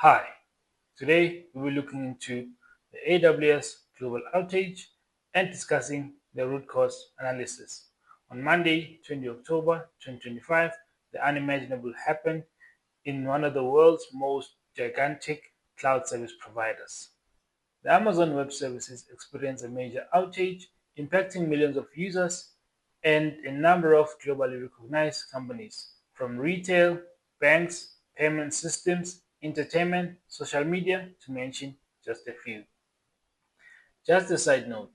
Hi, today we will be looking into the AWS global outage and discussing the root cause analysis. On Monday, 20 October 2025, the unimaginable happened in one of the world's most gigantic cloud service providers. The Amazon Web Services experienced a major outage, impacting millions of users and a number of globally recognized companies, from retail, banks, payment systems, entertainment, social media, to mention just a few. Just a side note,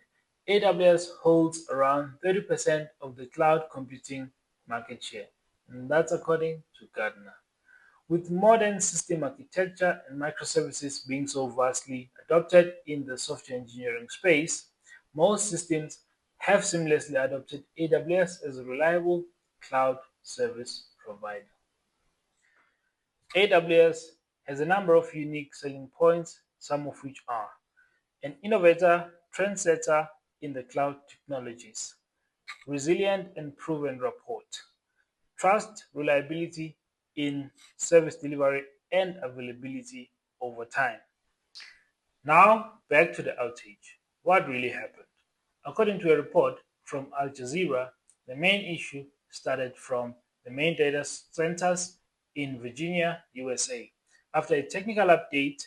AWS holds around 30% of the cloud computing market share, and that's according to Gartner. With modern system architecture and microservices being so vastly adopted in the software engineering space, most systems have seamlessly adopted AWS as a reliable cloud service provider. AWS has a number of unique selling points, some of which are an innovator, trendsetter in the cloud technologies, resilient and proven rapport, trust, reliability in service delivery, and availability over time. Now, back to the outage. What really happened? According to a report from Aljazeera, the main issue started from the main data centers in Virginia, USA. After a technical update,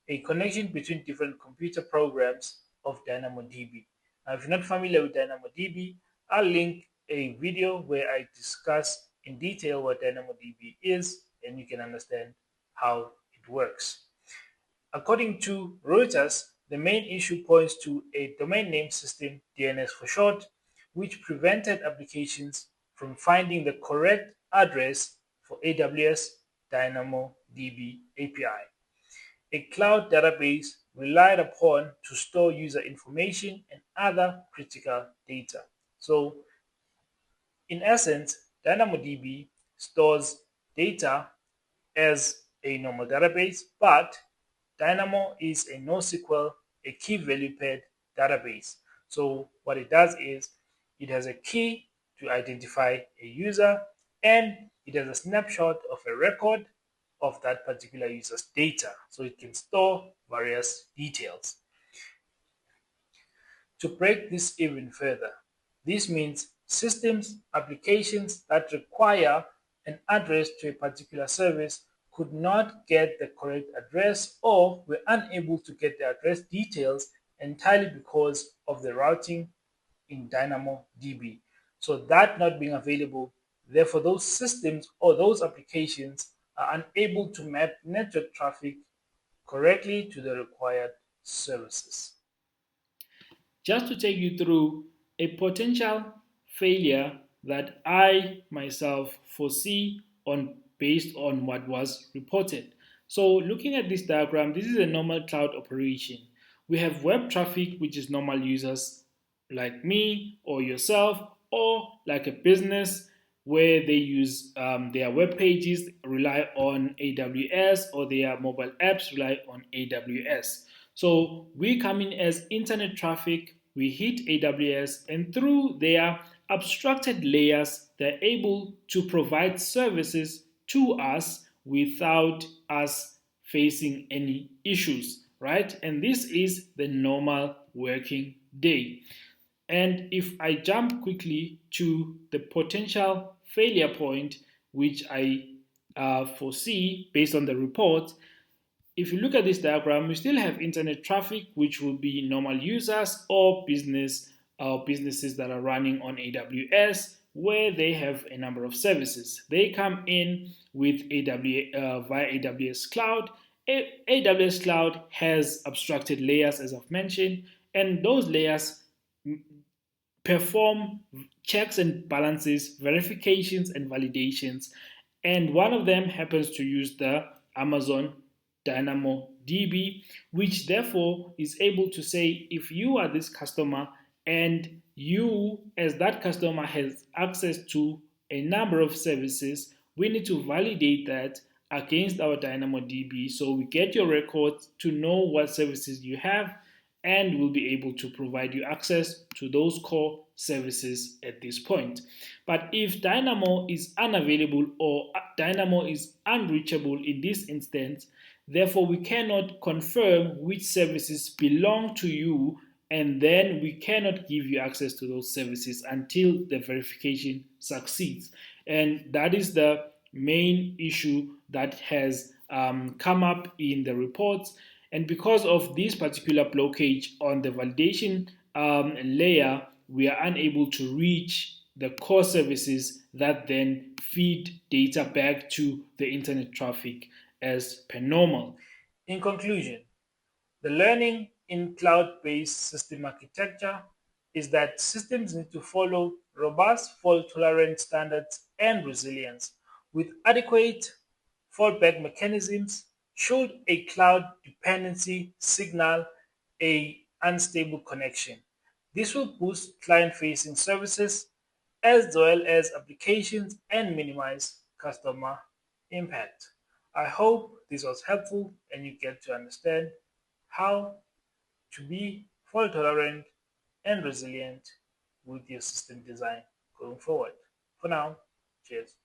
a connection between different computer programs of DynamoDB. Now, if you're not familiar with DynamoDB, I'll link a video where I discuss in detail what DynamoDB is and you can understand how it works. According to Reuters, the main issue points to a domain name system, DNS for short, which prevented applications from finding the correct address for AWS DynamoDB API, a cloud database relied upon to store user information and other critical data. So, in essence, DynamoDB stores data as a normal database, but Dynamo is a NoSQL, a key value paired database. So what it does is it has a key to identify a user and it has a snapshot of a record of that particular user's data. So it can store various details. To break this even further, this means systems, applications that require an address to a particular service could not get the correct address or were unable to get the address details entirely because of the routing in DynamoDB. So that not being available, therefore those systems or those applications are unable to map network traffic correctly to the required services. Just to take you through a potential failure that I myself foresee on based on what was reported. So looking at this diagram, this is a normal cloud operation. We have web traffic, which is normal users like me or yourself, or like a business where they use their web pages rely on AWS or their mobile apps rely on AWS. So we come in as internet traffic, we hit AWS, and through their abstracted layers, they're able to provide services to us without us facing any issues, right? And this is the normal working day. And if I jump quickly to the potential failure point, which I foresee based on the report, if you look at this diagram, we still have internet traffic, which will be normal users or businesses that are running on AWS, where they have a number of services. They come in with via AWS Cloud. AWS Cloud has abstracted layers, as I've mentioned, and those layers perform checks and balances, verifications and validations. And one of them happens to use the Amazon DynamoDB, which therefore is able to say if you are this customer and you, as that customer, has access to a number of services, we need to validate that against our DynamoDB so we get your records to know what services you have and will be able to provide you access to those core services at this point. But if Dynamo is unavailable or Dynamo is unreachable in this instance, Therefore, we cannot confirm which services belong to you, and then we cannot give you access to those services until the verification succeeds. And that is the main issue that has come up in the reports. And because of this particular blockage on the validation layer, we are unable to reach the core services that then feed data back to the internet traffic as per normal. In conclusion, the learning in cloud-based system architecture is that systems need to follow robust fault-tolerant standards and resilience with adequate fallback mechanisms should a cloud dependency signal a unstable connection. This will boost client-facing services as well as applications and minimize customer impact. I hope this was helpful and you get to understand how to be fault tolerant and resilient with your system design going forward. For now, cheers.